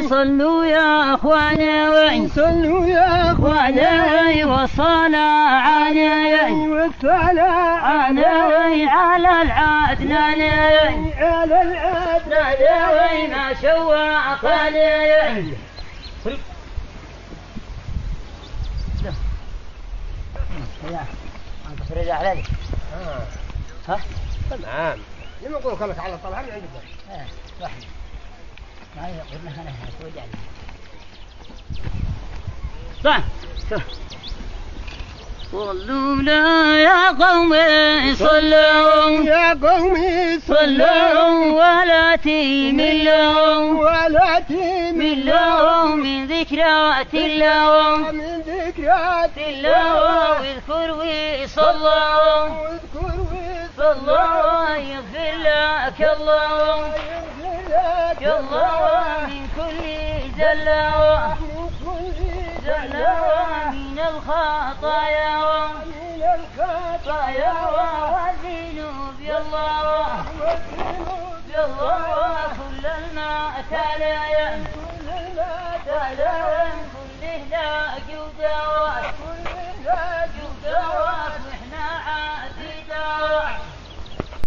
صلوا يا اخوانا صلوا يا اخوانا والصلاة على العدنان ما شوقني. انت تريد علي؟ ها؟ تمام. لما نقول كم تعالى طلع من عندك. واحد. ما يقولنا انا توجعني. طيب. صلوا يا قومي صلوا يا قومي صلوا ولا تملوا من ذكرات الله واذكر وصلوا يغفر لك الله من كل زلة من الخطايا والذنوب يا الله كل الماء تلايا كله لا جودا